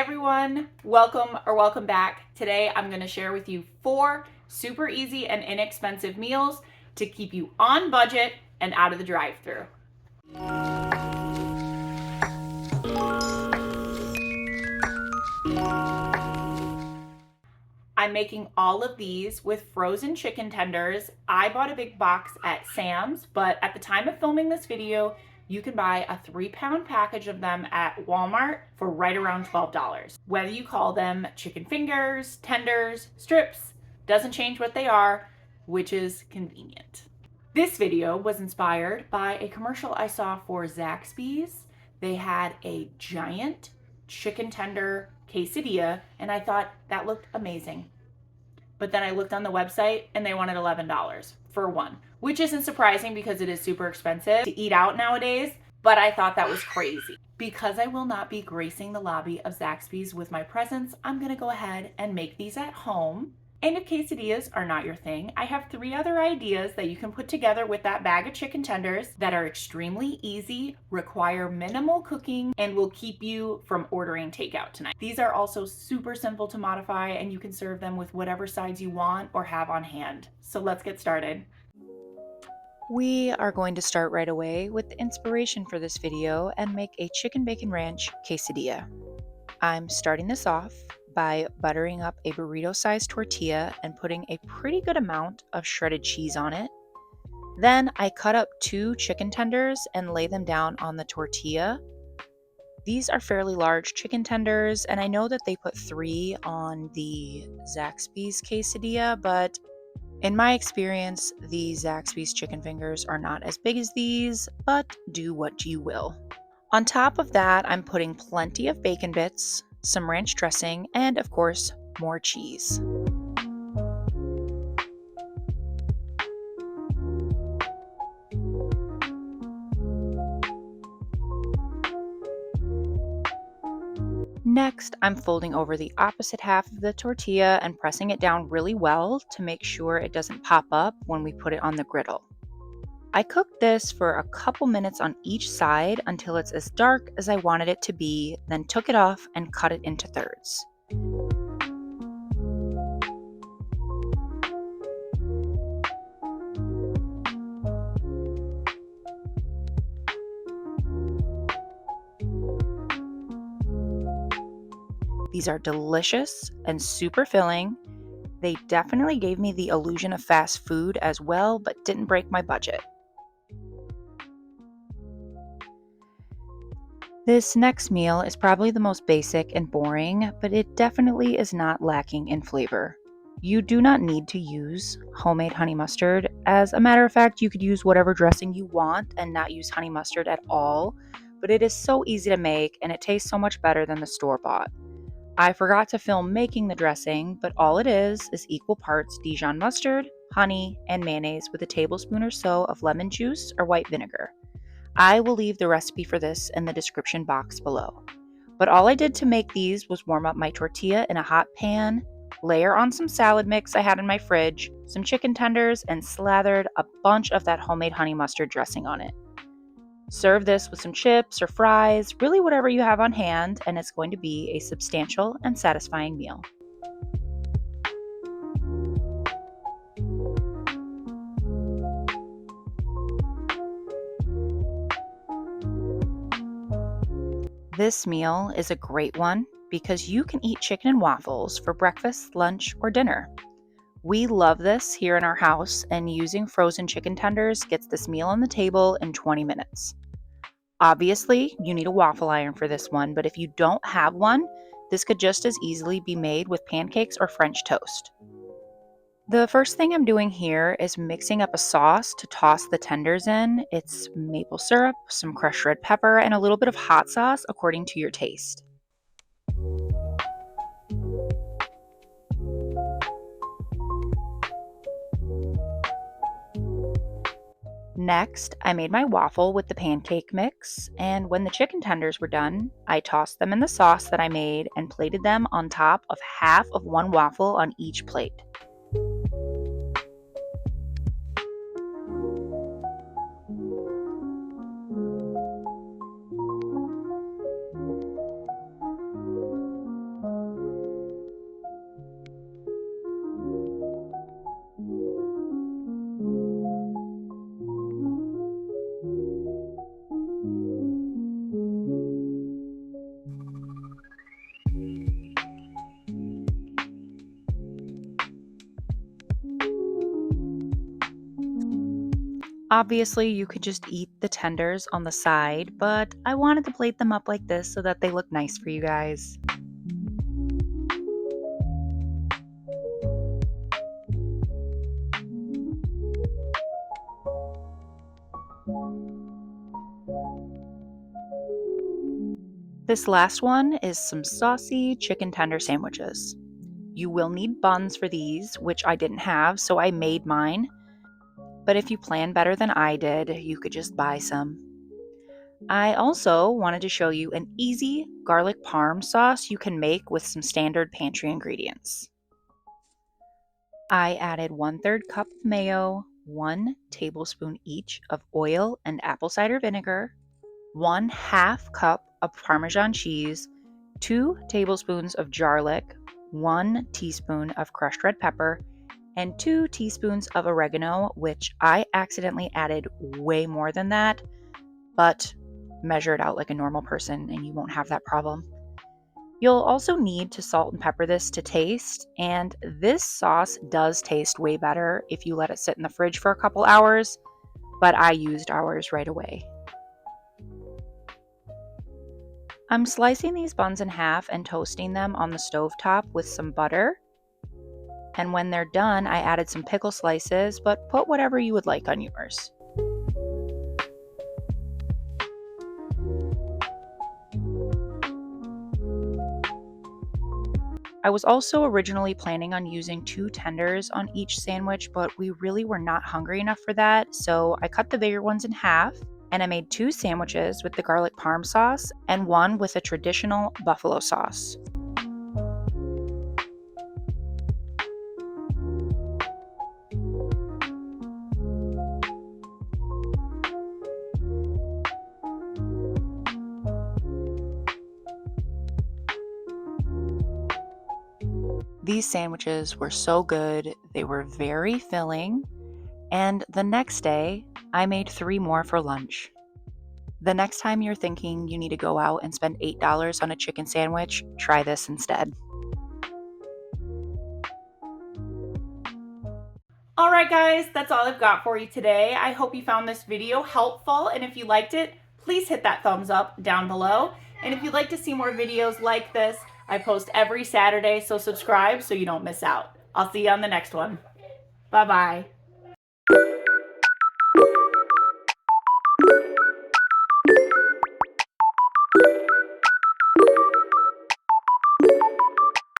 everyone, welcome back. Today I'm going to share with you 4 super easy and inexpensive meals to keep you on budget and out of the drive-thru. I'm making all of these with frozen chicken tenders. I bought a big box at Sam's, but at the time of filming this video, you can buy a 3-pound package of them at Walmart for right around $12. Whether you call them chicken fingers, tenders, strips, doesn't change what they are, which is convenient. This video was inspired by a commercial I saw for Zaxby's. They had a giant chicken tender quesadilla, and I thought that looked amazing. But then I looked on the website and they wanted $11 for one, which isn't surprising because it is super expensive to eat out nowadays, but I thought that was crazy. Because I will not be gracing the lobby of Zaxby's with my presence, I'm gonna go ahead and make these at home. And if quesadillas are not your thing, I have 3 other ideas that you can put together with that bag of chicken tenders that are extremely easy, require minimal cooking, and will keep you from ordering takeout tonight. These are also super simple to modify, and you can serve them with whatever sides you want or have on hand. So let's get started. We are going to start right away with the inspiration for this video and make a chicken bacon ranch quesadilla. I'm starting this off by buttering up a burrito-sized tortilla and putting a pretty good amount of shredded cheese on it. Then I cut up 2 chicken tenders and lay them down on the tortilla. These are fairly large chicken tenders, and I know that they put 3 on the Zaxby's quesadilla, but in my experience, the Zaxby's chicken fingers are not as big as these, but do what you will. On top of that, I'm putting plenty of bacon bits, some ranch dressing, and of course, more cheese. Next, I'm folding over the opposite half of the tortilla and pressing it down really well to make sure it doesn't pop up when we put it on the griddle. I cooked this for a couple minutes on each side until it's as dark as I wanted it to be, then took it off and cut it into thirds. These are delicious and super filling. They definitely gave me the illusion of fast food as well, but didn't break my budget. This next meal is probably the most basic and boring, but it definitely is not lacking in flavor. You do not need to use homemade honey mustard. As a matter of fact, you could use whatever dressing you want and not use honey mustard at all, but it is so easy to make and it tastes so much better than the store-bought. I forgot to film making the dressing, but all it is equal parts Dijon mustard, honey, and mayonnaise with a tablespoon or so of lemon juice or white vinegar. I will leave the recipe for this in the description box below. But all I did to make these was warm up my tortilla in a hot pan, layer on some salad mix I had in my fridge, some chicken tenders, and slathered a bunch of that homemade honey mustard dressing on it. Serve this with some chips or fries, really whatever you have on hand, and it's going to be a substantial and satisfying meal. This meal is a great one because you can eat chicken and waffles for breakfast, lunch, or dinner. We love this here in our house, and using frozen chicken tenders gets this meal on the table in 20 minutes. Obviously, you need a waffle iron for this one, but if you don't have one, this could just as easily be made with pancakes or French toast. The first thing I'm doing here is mixing up a sauce to toss the tenders in. It's maple syrup, some crushed red pepper, and a little bit of hot sauce according to your taste. Next, I made my waffle with the pancake mix, and when the chicken tenders were done, I tossed them in the sauce that I made and plated them on top of half of one waffle on each plate. Obviously, you could just eat the tenders on the side, but I wanted to plate them up like this so that they look nice for you guys. This last one is some saucy chicken tender sandwiches. You will need buns for these, which I didn't have, so I made mine. But if you plan better than I did, you could just buy some. I also wanted to show you an easy garlic parm sauce you can make with some standard pantry ingredients. I added 1/3 cup of mayo, 1 tablespoon each of oil and apple cider vinegar, 1/2 cup of Parmesan cheese, 2 tablespoons of garlic, 1 teaspoon of crushed red pepper, and 2 teaspoons of oregano, which I accidentally added way more than that, but measure it out like a normal person and you won't have that problem. You'll also need to salt and pepper this to taste, and this sauce does taste way better if you let it sit in the fridge for a couple hours, but I used ours right away. I'm slicing these buns in half and toasting them on the stovetop with some butter. And when they're done, I added some pickle slices, but put whatever you would like on yours. I was also originally planning on using 2 tenders on each sandwich, but we really were not hungry enough for that, so I cut the bigger ones in half, and I made 2 sandwiches with the garlic parm sauce and one with a traditional buffalo sauce. These sandwiches were so good, they were very filling, and the next day, I made 3 more for lunch. The next time you're thinking you need to go out and spend $8 on a chicken sandwich, try this instead. All right, guys, that's all I've got for you today. I hope you found this video helpful, and if you liked it, please hit that thumbs up down below. And if you'd like to see more videos like this, I post every Saturday, so subscribe so you don't miss out. I'll see you on the next one. Bye-bye.